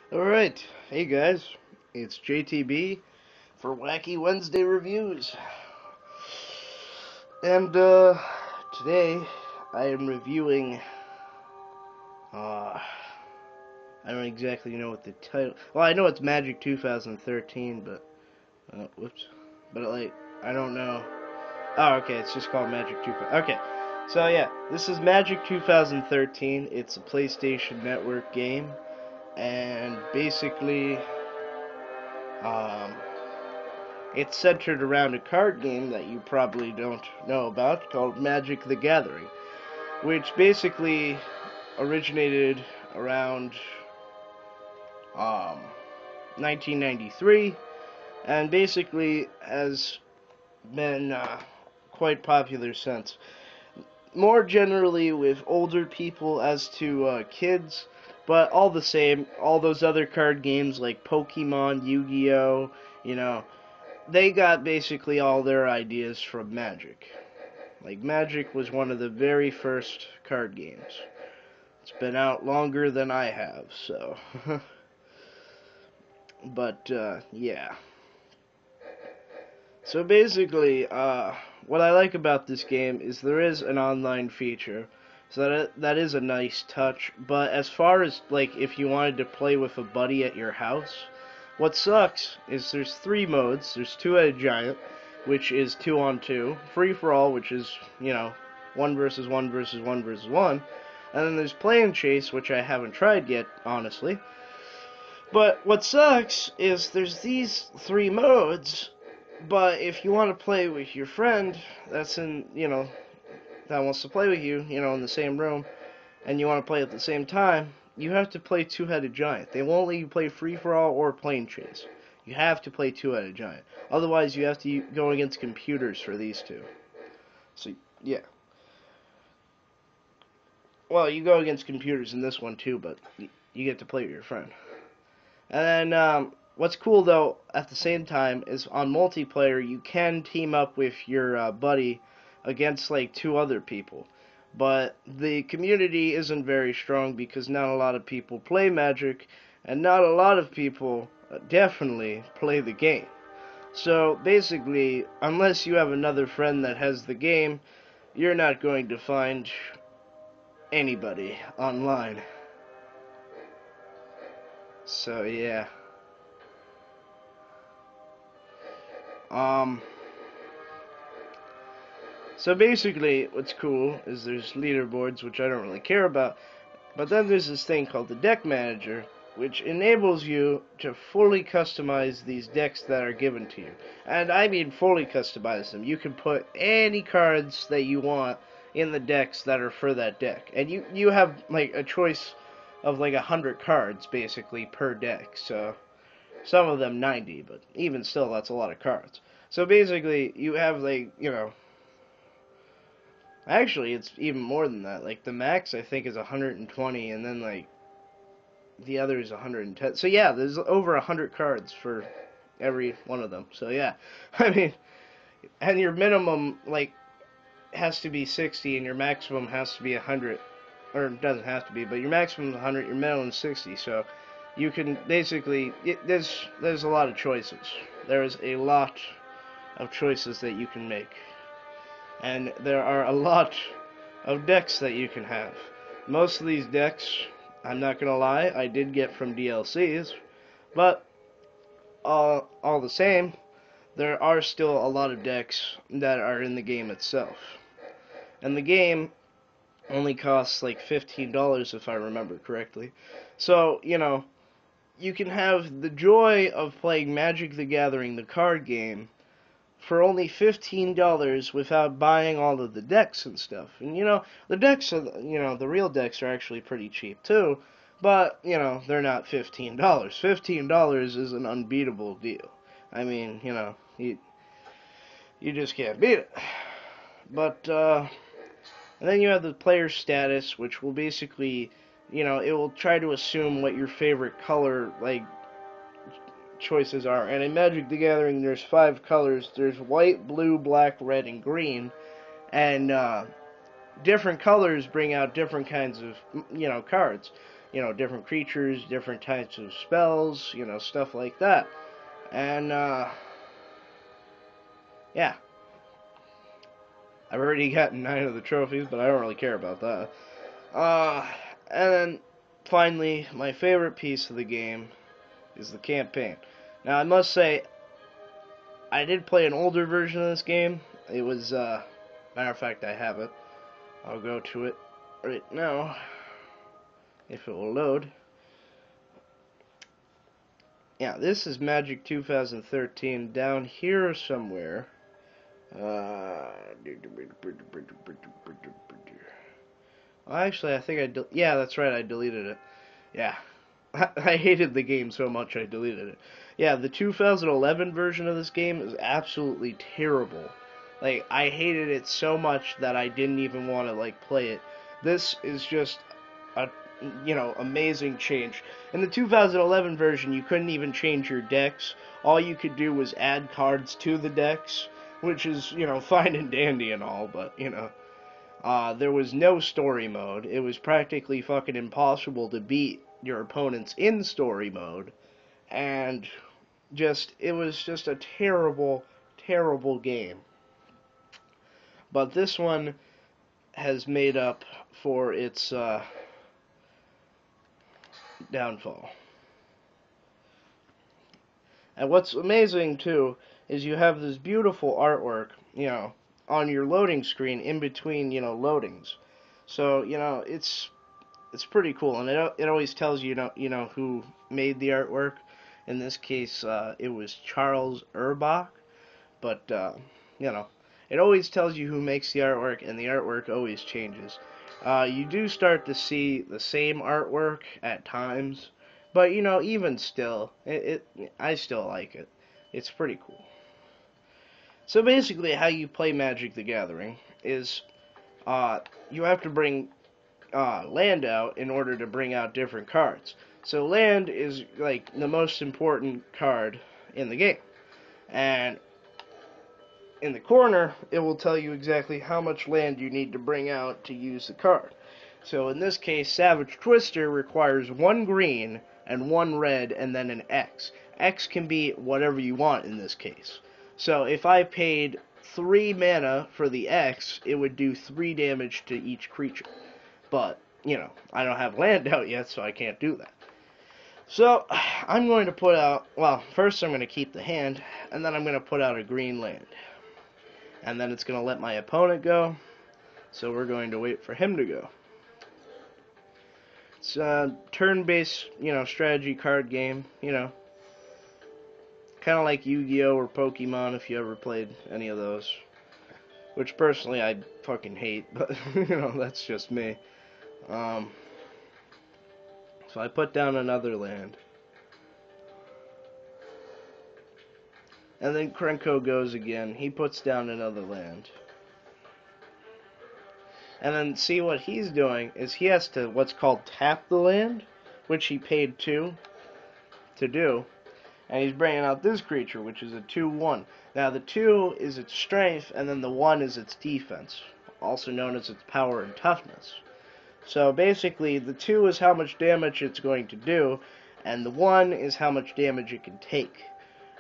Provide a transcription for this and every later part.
Alright, hey guys, it's JTB for Wacky Wednesday Reviews. And, today I am reviewing, uh, I don't exactly know what the title, well, I know it's Magic 2013, but, whoops, but I don't know. Oh, okay, it's just called Magic 2013. Okay, so yeah, this is Magic 2013, it's a PlayStation Network game, and basically, um, it's centered around a card game that you probably don't know about called Magic the Gathering, which basically originated around um, 1993 and basically has been quite popular since. More generally with older people as to kids, but all the same, all those other card games like Pokemon, Yu-Gi-Oh, you know, they got basically all their ideas from Magic. Like, Magic was one of the very first card games. It's been out longer than I have, so. But, yeah. So basically, what I like about this game is there is an online feature. So that is a nice touch. But as far as, like, if you wanted to play with a buddy at your house, what sucks is there's three modes. There's two-headed giant, which is 2-on-2. Free for all, which is, one versus one versus one versus one. And then there's play and chase, which I haven't tried yet, honestly. But what sucks is there's these three modes, but if you want to play with your friend that's that wants to play with you, in the same room, and you want to play at the same time, you have to play two-headed giant. They won't let you play free-for-all or plane chase. You have to play two-headed giant. Otherwise, you have to go against computers for these two. So, yeah. Well, you go against computers in this one too, but you get to play with your friend. And then, what's cool though, at the same time, is on multiplayer, you can team up with your buddy against like two other people. But the community isn't very strong because not a lot of people play Magic, and not a lot of people definitely play the game. So basically, unless you have another friend that has the game, you're not going to find anybody online. So yeah. Um, so basically, what's cool is there's leaderboards, which I don't really care about, but then there's this thing called the deck manager, which enables you to fully customize these decks that are given to you. And I mean fully customize them. You can put any cards that you want in the decks that are for that deck. And you have like a choice of like 100 cards basically per deck. So some of them 90, but even still that's a lot of cards. So basically you have like, actually it's even more than that. Like the max I think is 120 and then like the other is 110. So yeah, there's over 100 cards for every one of them. So yeah, I mean, and your minimum like has to be 60, and your maximum has to be 100, or it doesn't have to be, but your maximum is 100, your minimum is 60. So you can basically there's a lot of choices. There is a lot of choices that you can make, and there are a lot of decks that you can have. Most of these decks, I'm not gonna lie, I did get from DLCs, but all the same, there are still a lot of decks that are in the game itself. And the game only costs like $15 if I remember correctly. So, you can have the joy of playing Magic the Gathering, the card game, for only $15 without buying all of the decks and stuff. And the decks are, the real decks are actually pretty cheap too, but they're not $15. $15 is an unbeatable deal. I mean, you just can't beat it. But and then you have the player status, which will basically, it will try to assume what your favorite color like choices are. And in Magic the Gathering, there's 5 colors. There's white, blue, black, red, and green. And different colors bring out different kinds of, cards. different creatures, different types of spells, stuff like that. And, yeah. I've already gotten 9 of the trophies, but I don't really care about that. And then, finally, my favorite piece of the game is the campaign. Now, I must say, I did play an older version of this game. It was, matter of fact, I have it. I'll go to it right now, if it will load. Yeah, this is Magic 2013 down here somewhere. Actually, I think yeah, that's right, I deleted it. Yeah. I hated the game so much I deleted it. Yeah, the 2011 version of this game is absolutely terrible. Like, I hated it so much that I didn't even want to, play it. This is just a, amazing change. In the 2011 version, you couldn't even change your decks. All you could do was add cards to the decks, which is, fine and dandy and all, but, there was no story mode. It was practically fucking impossible to beat your opponents in story mode. And it was just a terrible, terrible game. But this one has made up for its downfall. And what's amazing, too, is you have this beautiful artwork, on your loading screen in between, loadings. So, it's pretty cool, and it always tells you, who made the artwork. In this case, it was Charles Urbach, but it always tells you who makes the artwork, and the artwork always changes. You do start to see the same artwork at times, but even still, I still like it. It's pretty cool. So basically, how you play Magic the Gathering is you have to bring land out in order to bring out different cards. So land is the most important card in the game. And in the corner, it will tell you exactly how much land you need to bring out to use the card. So in this case, Savage Twister requires 1 green and 1 red and then an X. X can be whatever you want in this case. So if I paid 3 mana for the X, it would do 3 damage to each creature. But, I don't have land out yet, so I can't do that. So, I'm going to put out, first I'm going to keep the hand, and then I'm going to put out a green land. And then it's going to let my opponent go, so we're going to wait for him to go. It's a turn-based, strategy card game, kind of like Yu-Gi-Oh! Or Pokemon, if you ever played any of those. Which, personally, I fucking hate, but, that's just me. So I put down another land. And then Krenko goes again. He puts down another land. And then see what he's doing is he has to what's called tap the land, which he paid 2 to do. And he's bringing out this creature, which is a 2/1. Now the 2 is its strength, and then the 1 is its defense, also known as its power and toughness. So basically, the 2 is how much damage it's going to do, and the 1 is how much damage it can take.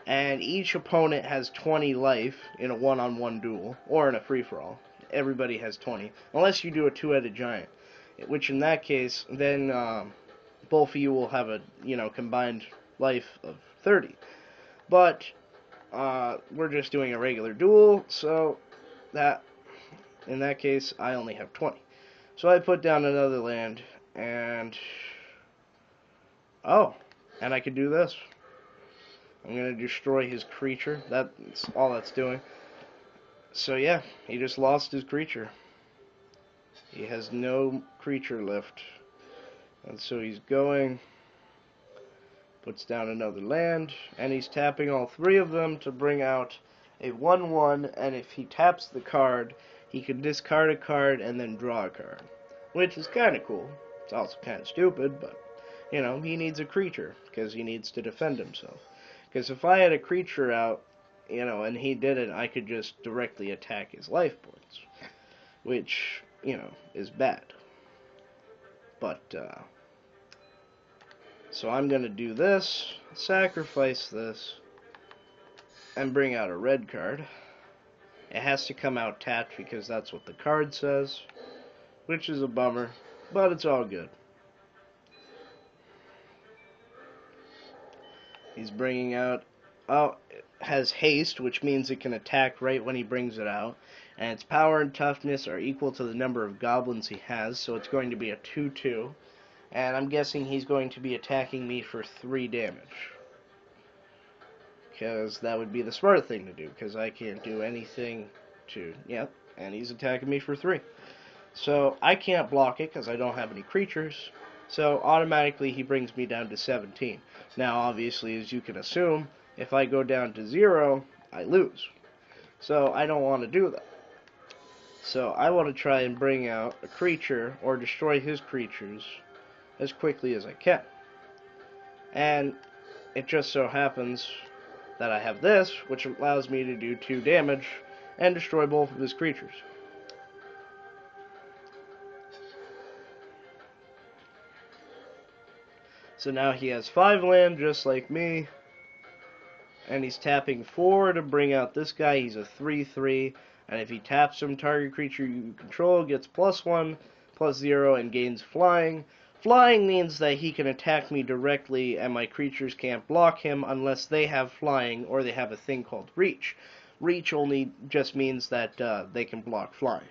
And each opponent has 20 life in a one-on-one duel, or in a free-for-all. Everybody has 20, unless you do a 2-headed giant, which in that case, then both of you will have a combined life of 30. But we're just doing a regular duel, so that in that case, I only have 20. So I put down another land, and and I can do this. I'm going to destroy his creature. That's all that's doing. So yeah, he just lost his creature. He has no creature left. And so he's going, puts down another land, and he's tapping all 3 of them to bring out a 1/1, and if he taps the card, he can discard a card and then draw a card. Which is kind of cool. It's also kind of stupid, but, he needs a creature, because he needs to defend himself. Because if I had a creature out, and he didn't, I could just directly attack his life points. Which, is bad. But, So I'm going to do this, sacrifice this, and bring out a red card. It has to come out tapped because that's what the card says, which is a bummer, but it's all good. He's bringing out, oh, it has haste, which means it can attack right when he brings it out, and its power and toughness are equal to the number of goblins he has, so it's going to be a 2/2, and I'm guessing he's going to be attacking me for 3 damage. Because that would be the smart thing to do, because I can't do anything to, yep, and he's attacking me for 3. So I can't block it because I don't have any creatures, so automatically he brings me down to 17. Now obviously, as you can assume, if I go down to 0, I lose. So I don't want to do that. So I want to try and bring out a creature or destroy his creatures as quickly as I can. And it just so happens that I have this, which allows me to do 2 damage and destroy both of his creatures. So now he has 5 land, just like me, and he's tapping 4 to bring out this guy. He's a 3/3, and if he taps him, target creature you control gets +1, +0, and gains flying. Flying means that he can attack me directly, and my creatures can't block him unless they have flying or they have a thing called reach. Reach only just means that they can block flying.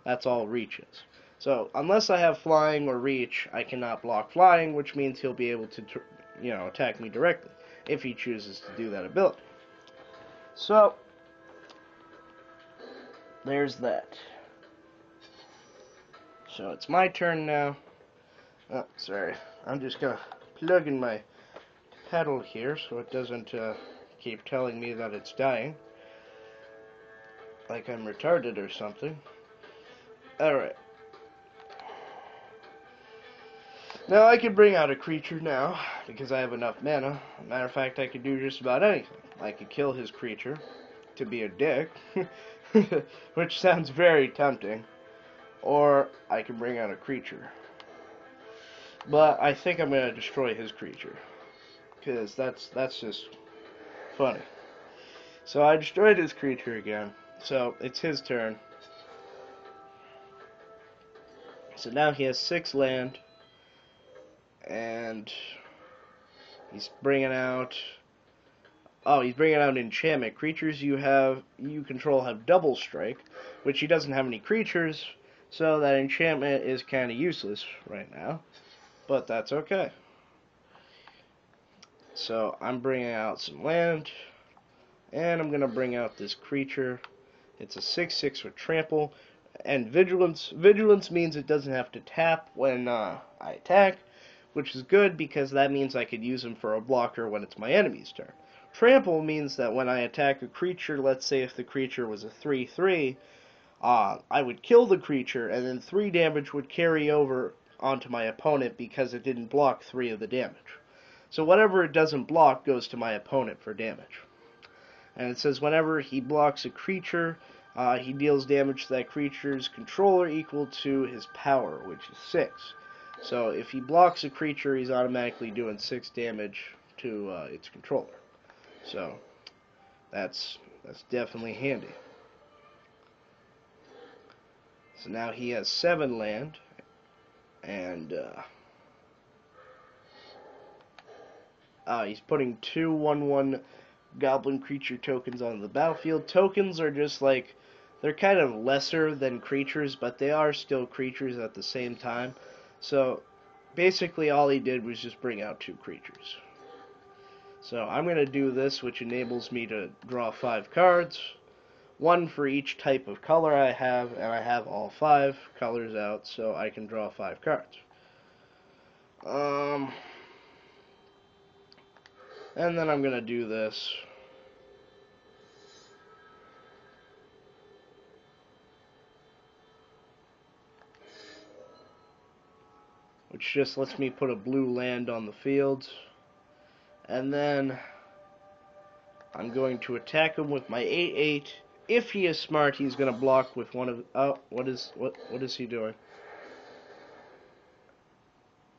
That's all reach is. So unless I have flying or reach, I cannot block flying, which means he'll be able to, attack me directly if he chooses to do that ability. So there's that. So it's my turn now. Oh, sorry. I'm just gonna plug in my pedal here so it doesn't keep telling me that it's dying, like I'm retarded or something. Alright. Now I can bring out a creature now, because I have enough mana. Matter of fact, I could do just about anything. I could kill his creature to be a dick, which sounds very tempting. Or I can bring out a creature. But I think I'm going to destroy his creature, because that's just funny. So I destroyed his creature again. So it's his turn. So now he has 6 land. And he's bringing out, he's bringing out enchantment. Creatures you control have double strike, which he doesn't have any creatures, so that enchantment is kind of useless right now, but that's okay. So I'm bringing out some land, and I'm going to bring out this creature. It's a 6/6 with trample and vigilance. Vigilance means it doesn't have to tap when I attack, which is good because that means I could use him for a blocker when it's my enemy's turn. Trample means that when I attack a creature, let's say if the creature was a 3/3, I would kill the creature, and then 3 damage would carry over onto my opponent because it didn't block 3 of the damage. So whatever it doesn't block goes to my opponent for damage. And it says whenever he blocks a creature, he deals damage to that creature's controller equal to his power, which is 6. So if he blocks a creature, he's automatically doing 6 damage to its controller. So that's definitely handy. So now he has 7 land, and he's putting 2 1/1 goblin creature tokens on the battlefield. Tokens are just like, they're kind of lesser than creatures, but they are still creatures at the same time. So basically all he did was just bring out 2 creatures. So I'm going to do this, which enables me to draw 5 cards. 1 for each type of color I have, and I have all 5 colors out, so I can draw 5 cards. And then I'm going to do this. Which just lets me put a blue land on the field. And then I'm going to attack him with my 8/8. If he is smart, he's going to block with one of... Oh, what is he doing?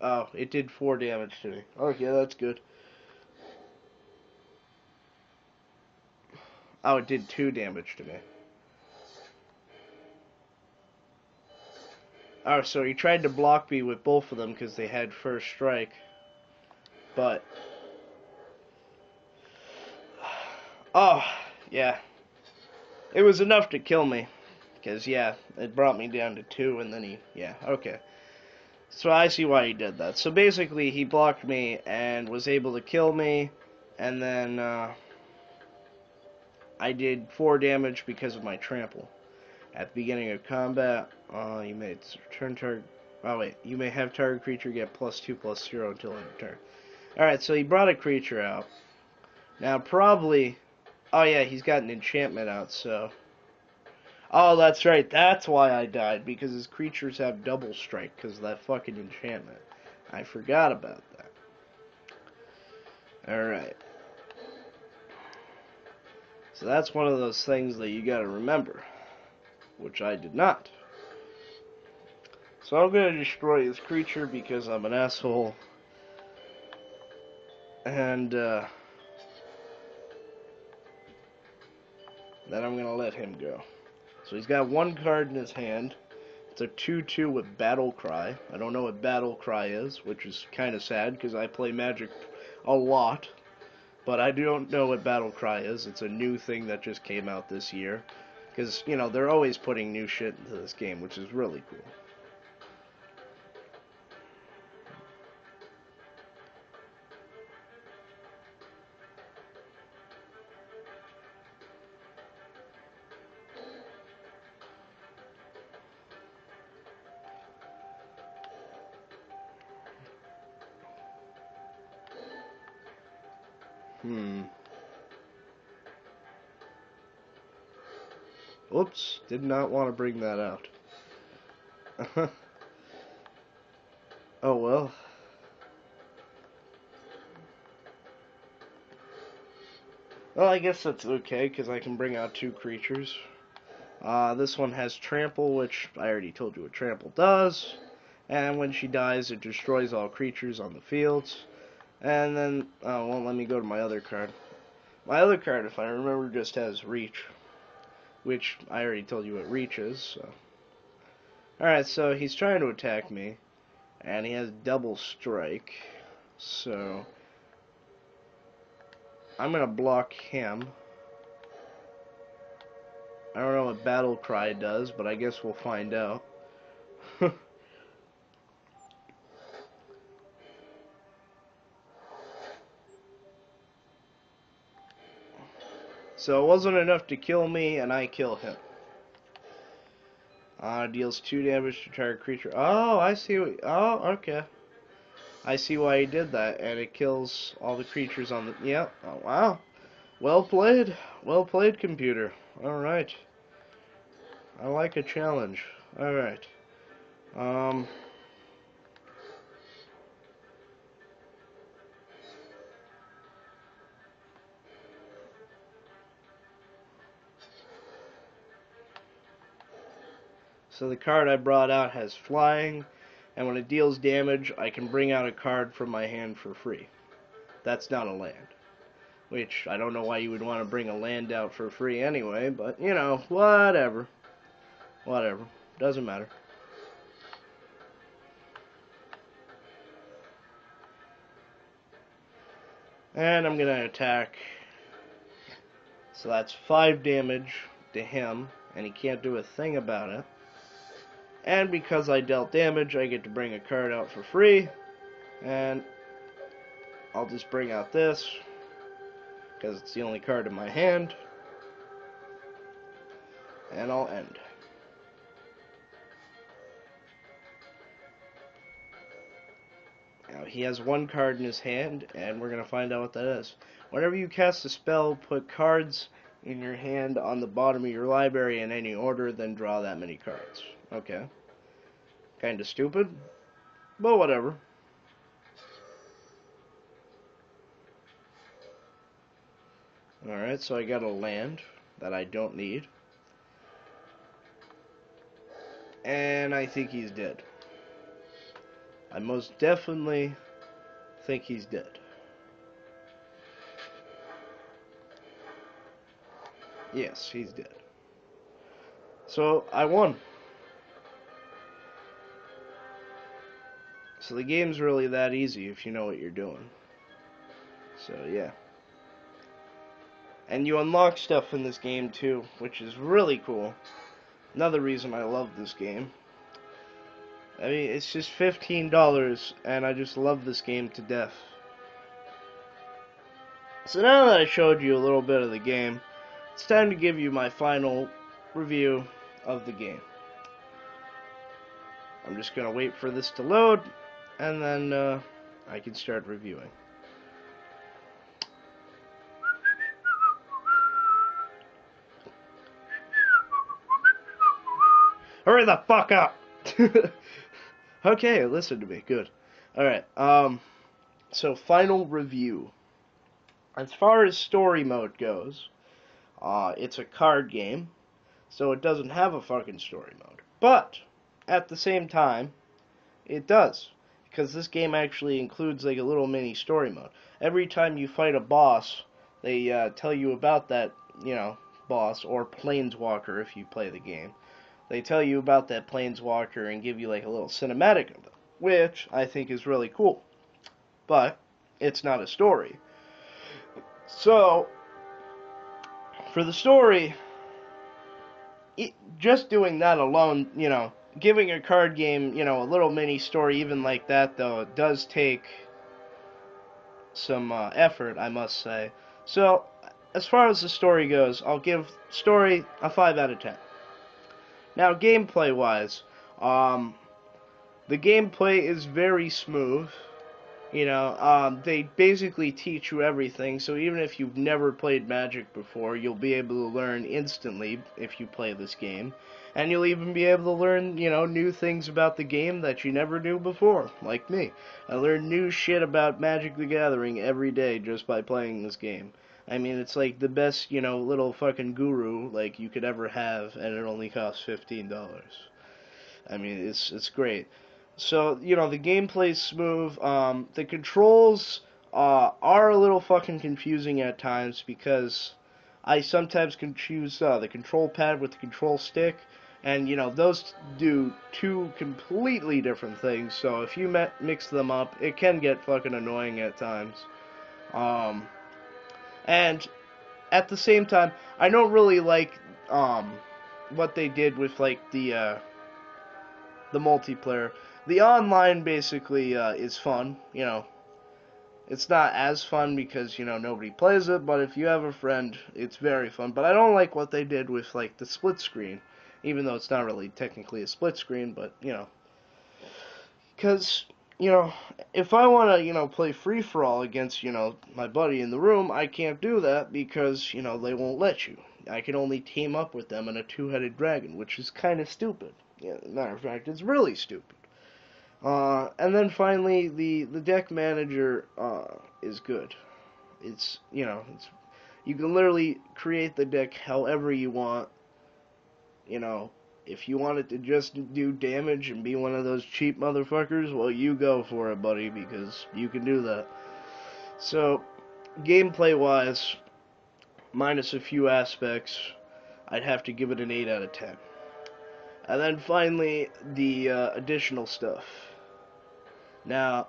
Oh, it did 4 damage to me. Okay, that's good. Oh, it did 2 damage to me. Oh, so he tried to block me with both of them because they had first strike. But... Oh, yeah. It was enough to kill me. Because, yeah, it brought me down to 2, and then he... Yeah, okay. So I see why he did that. So basically, he blocked me and was able to kill me. And then, I did 4 damage because of my trample. At the beginning of combat, you may turn target... Oh, wait. You may have target creature get +2/+0 until end of turn. Alright, so he brought a creature out. Now, probably... Oh, yeah, he's got an enchantment out, so... Oh, that's right. That's why I died, because his creatures have double strike because of that fucking enchantment. I forgot about that. Alright. So that's one of those things that you gotta remember, which I did not. So I'm gonna destroy his creature because I'm an asshole. And, then I'm gonna let him go. So he's got 1 card in his hand. It's a 2/2 with Battle Cry. I don't know what Battle Cry is, which is kind of sad because I play Magic a lot. But I don't know what Battle Cry is. It's a new thing that just came out this year. Because, you know, they're always putting new shit into this game, which is really cool. Oops, did not want to bring that out. Oh well. Well, I guess that's okay, because I can bring out 2 creatures. This one has Trample, which I already told you what Trample does. And when she dies, it destroys all creatures on the fields. And then, oh, it won't let me go to my other card. My other card, if I remember, just has Reach. Which, I already told you what Reach is, so... Alright, so he's trying to attack me. And he has Double Strike. So... I'm gonna block him. I don't know what Battle Cry does, but I guess we'll find out. So it wasn't enough to kill me, and I kill him. Deals 2 damage to target creature. Oh, I see what... Oh, okay. I see why he did that, and it kills all the creatures on the... Yep. Yeah. Oh, wow. Well played. Well played, computer. Alright. I like a challenge. Alright. So the card I brought out has flying, and when it deals damage, I can bring out a card from my hand for free. That's not a land. Which, I don't know why you would want to bring a land out for free anyway, but, you know, whatever. Whatever. Doesn't matter. And I'm going to attack. So that's 5 damage to him, and he can't do a thing about it. And because I dealt damage, I get to bring a card out for free. And I'll just bring out this, because it's the only card in my hand. And I'll end. Now, he has 1 card in his hand, and we're going to find out what that is. Whenever you cast a spell, put cards in your hand on the bottom of your library in any order, then draw that many cards. Okay. Kinda stupid, but whatever. Alright, so I got a land that I don't need. And I think he's dead. I most definitely think he's dead. Yes, he's dead. So, I won. So the game's really that easy if you know what you're doing. So, yeah. And you unlock stuff in this game too, which is really cool. Another reason I love this game. I mean, it's just $15, and I just love this game to death. So now that I showed you a little bit of the game, it's time to give you my final review of the game. I'm just going to wait for this to load, and then I can start reviewing. Hurry the fuck up! Okay, listen to me. Good. Alright, so final review. As far as story mode goes, it's a card game, so it doesn't have a fucking story mode. But, at the same time, it does. Because this game actually includes like a little mini story mode. Every time you fight a boss, they tell you about that, boss, or planeswalker if you play the game. They tell you about that planeswalker and give you like a little cinematic of it, which I think is really cool. But it's not a story. So, for the story, just doing that alone, giving a card game, a little mini story even like that, though, it does take some effort, I must say. So, as far as the story goes, I'll give story a 5 out of 10. Now, gameplay-wise, the gameplay is very smooth. They basically teach you everything, so even if you've never played Magic before, you'll be able to learn instantly if you play this game. And you'll even be able to learn, new things about the game that you never knew before, like me. I learn new shit about Magic the Gathering every day just by playing this game. I mean, it's like the best, little fucking guru, like, you could ever have, and it only costs $15. I mean, it's great. So, the gameplay's smooth. The controls are a little fucking confusing at times because I sometimes confuse the control pad with the control stick, and, those do two completely different things, so if you mix them up, it can get fucking annoying at times. And at the same time, I don't really like what they did with, like, the multiplayer. The online basically is fun. It's not as fun because nobody plays it, but if you have a friend, it's very fun. But I don't like what they did with like the split screen, even though it's not really technically a split screen. But because if I want to play free for all against my buddy in the room, I can't do that because they won't let you. I can only team up with them in a two-headed dragon, which is kind of stupid. Yeah, matter of fact, it's really stupid. And then finally, the deck manager is good. It's you can literally create the deck however you want. If you want it to just do damage and be one of those cheap motherfuckers, well, you go for it, buddy, because you can do that. So, gameplay-wise, minus a few aspects, I'd have to give it an 8 out of 10. And then finally, the additional stuff. Now,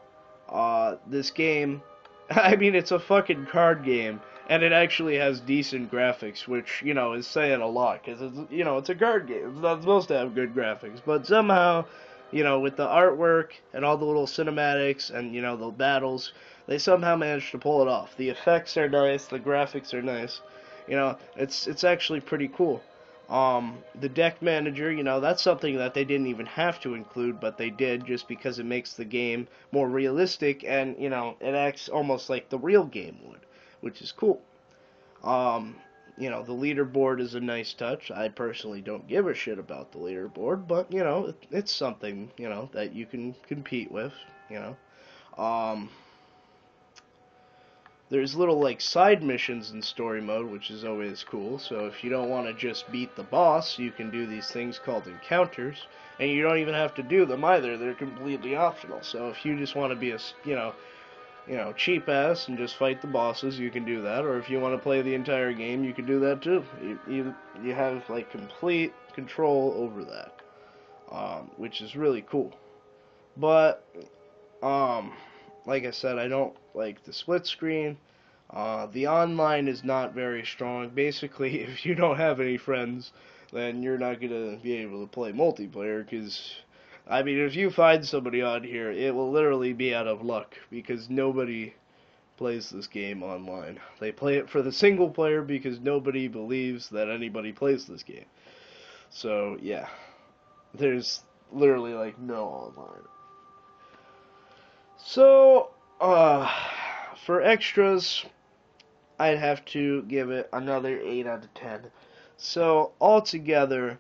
this game, I mean, it's a fucking card game, and it actually has decent graphics, which, is saying a lot, because it's a card game. It's not supposed to have good graphics, but somehow, with the artwork and all the little cinematics and, the battles, they somehow managed to pull it off. The effects are nice, the graphics are nice, it's actually pretty cool. The deck manager, that's something that they didn't even have to include, but they did just because it makes the game more realistic and, it acts almost like the real game would, which is cool. The leaderboard is a nice touch. I personally don't give a shit about the leaderboard, but, it's something, that you can compete with, Um, there's little like side missions in story mode, which is always cool. So if you don't want to just beat the boss, you can do these things called encounters, and you don't even have to do them either. They're completely optional. So if you just want to be a cheap ass and just fight the bosses, you can do that. Or if you want to play the entire game, you can do that too. You have like complete control over that, which is really cool. But like I said, I don't like the split screen. The online is not very strong. Basically, if you don't have any friends, then you're not gonna be able to play multiplayer. Because, I mean, if you find somebody on here, it will literally be out of luck because nobody plays this game online. They play it for the single player because nobody believes that anybody plays this game. So yeah, there's literally like no online. So, for extras, I'd have to give it another 8 out of 10. So, altogether,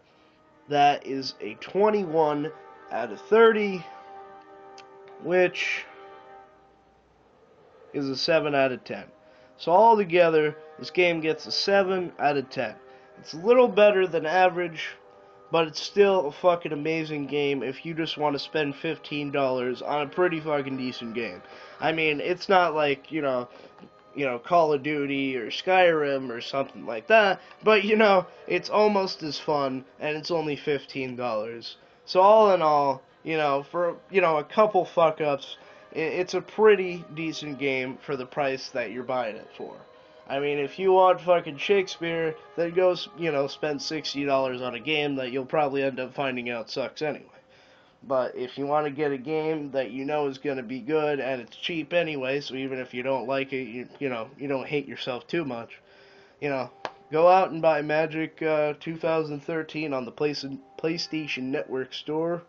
that is a 21 out of 30, which is a 7 out of 10. So, altogether, this game gets a 7 out of 10. It's a little better than average, but it's still a fucking amazing game if you just want to spend $15 on a pretty fucking decent game. I mean, it's not like, Call of Duty or Skyrim or something like that, but, it's almost as fun, and it's only $15. So all in all, for, a couple fuck-ups, it's a pretty decent game for the price that you're buying it for. I mean, if you want fucking Shakespeare, then go, spend $60 on a game that you'll probably end up finding out sucks anyway. But if you want to get a game that you know is going to be good and it's cheap anyway, so even if you don't like it, you don't hate yourself too much, go out and buy Magic 2013 on the PlayStation Network store.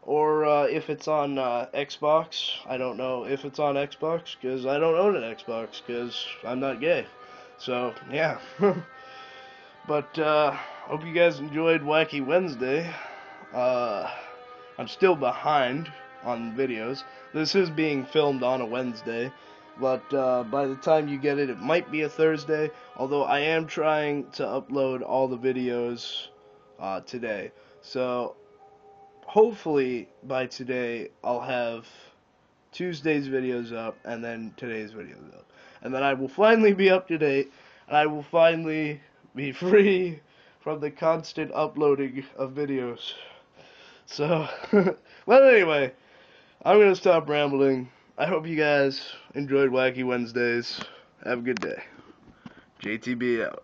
Or if it's on Xbox. I don't know if it's on Xbox because I don't own an Xbox because I'm not gay. So, yeah. But, hope you guys enjoyed Wacky Wednesday. I'm still behind on videos. This is being filmed on a Wednesday. But by the time you get it, it might be a Thursday. Although I am trying to upload all the videos today. So, hopefully by today I'll have Tuesday's videos up and then today's videos up. And then I will finally be up to date and I will finally be free from the constant uploading of videos. So, well anyway, I'm going to stop rambling. I hope you guys enjoyed Wacky Wednesdays. Have a good day. JTB out.